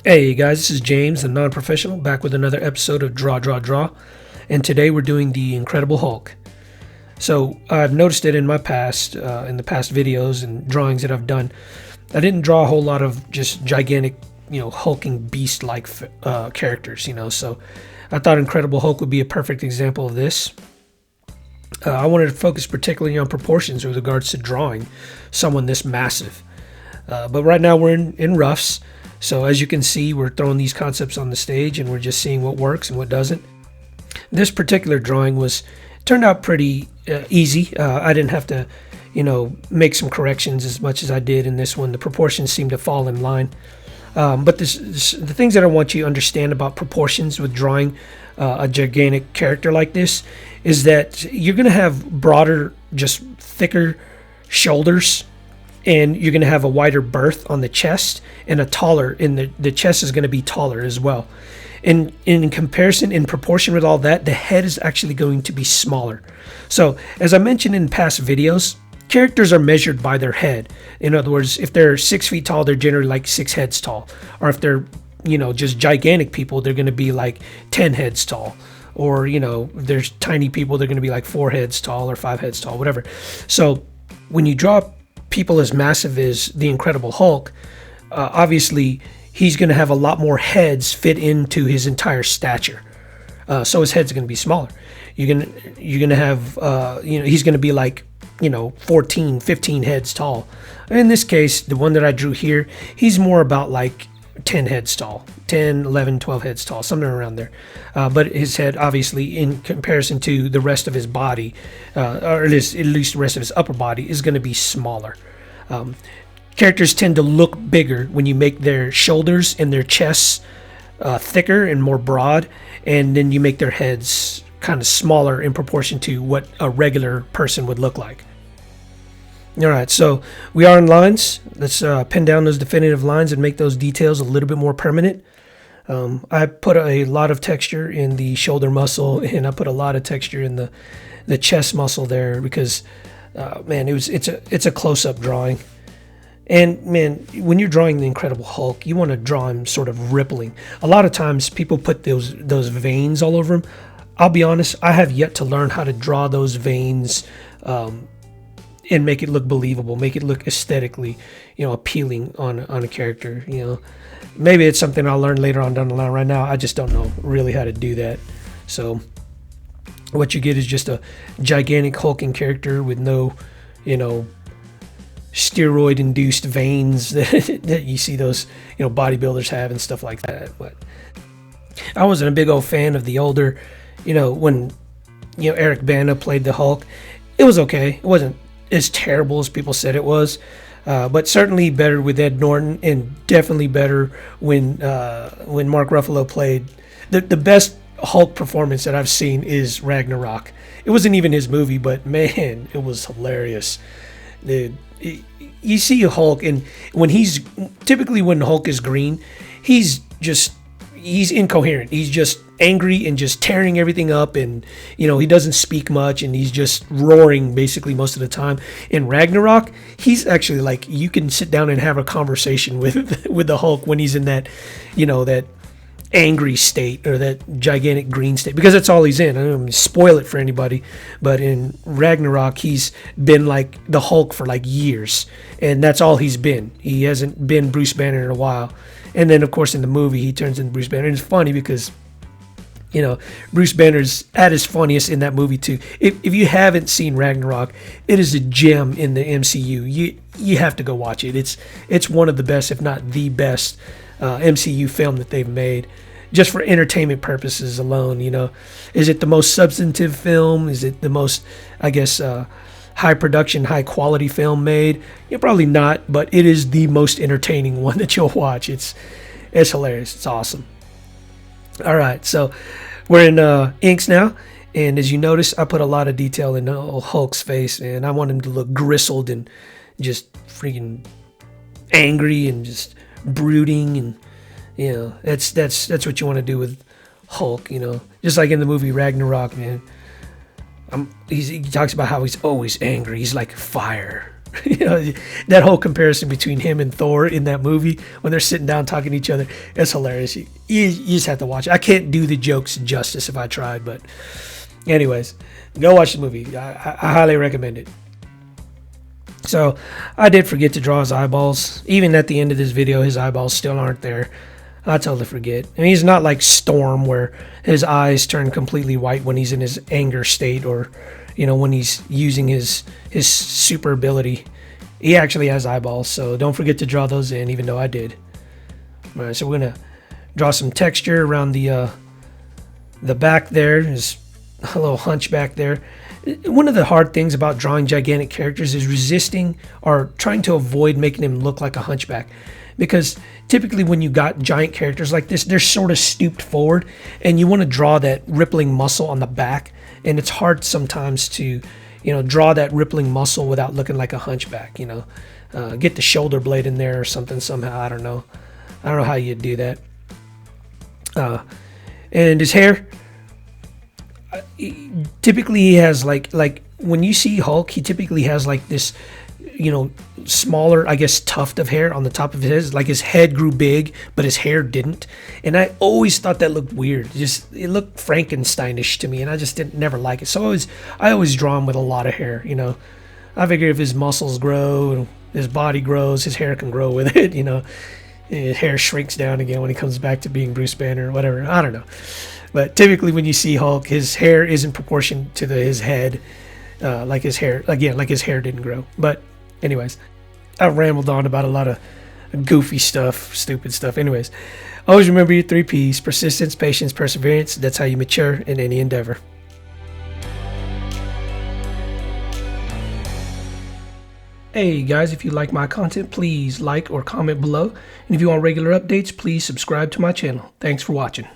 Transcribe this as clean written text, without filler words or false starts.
Hey guys, this is James, the non-professional, back with another episode of Draw. And today we're doing the Incredible Hulk. So I've noticed it in my past, in the past videos and drawings that I've done. I didn't draw a whole lot of just gigantic, hulking beast-like characters, So I thought Incredible Hulk would be a perfect example of this. I wanted to focus particularly on proportions with regards to drawing someone this massive. But right now we're in roughs. So as you can see, we're throwing these concepts on the stage and we're just seeing what works and what doesn't. This particular drawing turned out pretty easy. I didn't have to, make some corrections as much as I did in this one. The proportions seem to fall in line. But the things that I want you to understand about proportions with drawing a gigantic character like this is that you're going to have broader, just thicker shoulders, and you're going to have a wider berth on the chest and the chest is going to be taller as well. And in comparison, in proportion with all that, the head is actually going to be smaller. So as I mentioned in past videos, characters are measured by their head. In other words, if they're 6 feet tall, they're generally like 6 heads tall. Or if they're, just gigantic people, they're going to be like 10 heads tall. Or, if there's tiny people, they're going to be like 4 heads tall or 5 heads tall, whatever. So when you draw people as massive as the Incredible Hulk, obviously he's going to have a lot more heads fit into his entire stature. So his head's going to be smaller. You're going to have, he's going to be like, 14, 15 heads tall. In this case, the one that I drew here, he's more about like 10 heads tall, 10, 11, 12 heads tall, somewhere around there. But his head, obviously, in comparison to the rest of his body, or at least the rest of his upper body, is going to be smaller. Characters tend to look bigger when you make their shoulders and their chests thicker and more broad, and then you make their heads kind of smaller in proportion to what a regular person would look like. All right, so we are in lines. Let's pin down those definitive lines and make those details a little bit more permanent. I put a lot of texture in the shoulder muscle, and I put a lot of texture in the chest muscle there because, it's a close-up drawing. And man, when you're drawing the Incredible Hulk, you want to draw him sort of rippling. A lot of times people put those veins all over him. I'll be honest, I have yet to learn how to draw those veins and make it look believable, make it look aesthetically, appealing on a character. Maybe it's something I'll learn later on down the line. Right now, I just don't know really how to do that. So what you get is just a gigantic hulking character with no, steroid-induced veins that you see those, bodybuilders have and stuff like that. But I wasn't a big old fan of the older, when, Eric Bana played the Hulk. It was okay. It wasn't as terrible as people said it was, but certainly better with Ed Norton, and definitely better when Mark Ruffalo played. The best Hulk performance that I've seen is Ragnarok. It wasn't even his movie, but man, it was hilarious. You see a Hulk, and when Hulk is green, he's incoherent. He's just angry and just tearing everything up, and he doesn't speak much, and he's just roaring basically most of the time. In Ragnarok, he's actually like, you can sit down and have a conversation with the Hulk when he's in that that angry state, or that gigantic green state, because that's all he's in. I don't want to spoil it for anybody, but in Ragnarok, he's been like the Hulk for like years, and that's all he's been. He hasn't been Bruce Banner in a while. And then, of course, in the movie, he turns into Bruce Banner. And it's funny because, Bruce Banner's at his funniest in that movie, too. If you haven't seen Ragnarok, it is a gem in the MCU. You have to go watch it. It's one of the best, if not the best, MCU film that they've made, just for entertainment purposes alone. Is it the most substantive film? Is it the most, I guess, high production, high quality film made? Probably not, but it is the most entertaining one that you'll watch. It's hilarious. It's awesome. All right, so we're in inks now, and as you notice, I put a lot of detail in Hulk's face, and I want him to look gristled and just freaking angry and just brooding, and that's what you want to do with Hulk. Just like in the movie Ragnarok, man. He talks about how he's always angry. He's like fire. You know, that whole comparison between him and Thor in that movie when they're sitting down talking to each other, it's hilarious. You just have to watch it. I can't do the jokes justice if I tried, but anyways, go watch the movie. I highly recommend it. So I did forget to draw his eyeballs. Even at the end of this video, his eyeballs still aren't there. I totally forget. And he's not like Storm, where his eyes turn completely white when he's in his anger state, or, you know, when he's using his super ability. He actually has eyeballs, so don't forget to draw those in, even though I did. All right, so we're gonna draw some texture around the back there. There's a little hunchback there. One of the hard things about drawing gigantic characters is resisting or trying to avoid making him look like a hunchback. Because typically when you got giant characters like this, they're sort of stooped forward, and you want to draw that rippling muscle on the back, and it's hard sometimes to, you know, draw that rippling muscle without looking like a hunchback. You know, get the shoulder blade in there or something somehow. I don't know how you do that. And his hair, typically he has like when you see Hulk, he typically has like this, you know, smaller, I guess, tuft of hair on the top of his head. Like his head grew big, but his hair didn't. And I always thought that looked weird. It looked Frankensteinish to me, and I just didn't never like it. So I always draw him with a lot of hair. You know, I figure if his muscles grow, his body grows, his hair can grow with it. You know, his hair shrinks down again when he comes back to being Bruce Banner or whatever. I don't know. But typically when you see Hulk, his hair is in proportion to his head. Like his hair didn't grow. But anyways, I rambled on about a lot of goofy stuff, stupid stuff. Anyways, always remember your 3 P's: persistence, patience, perseverance. That's how you mature in any endeavor. Hey guys, if you like my content, please like or comment below. And if you want regular updates, please subscribe to my channel. Thanks for watching.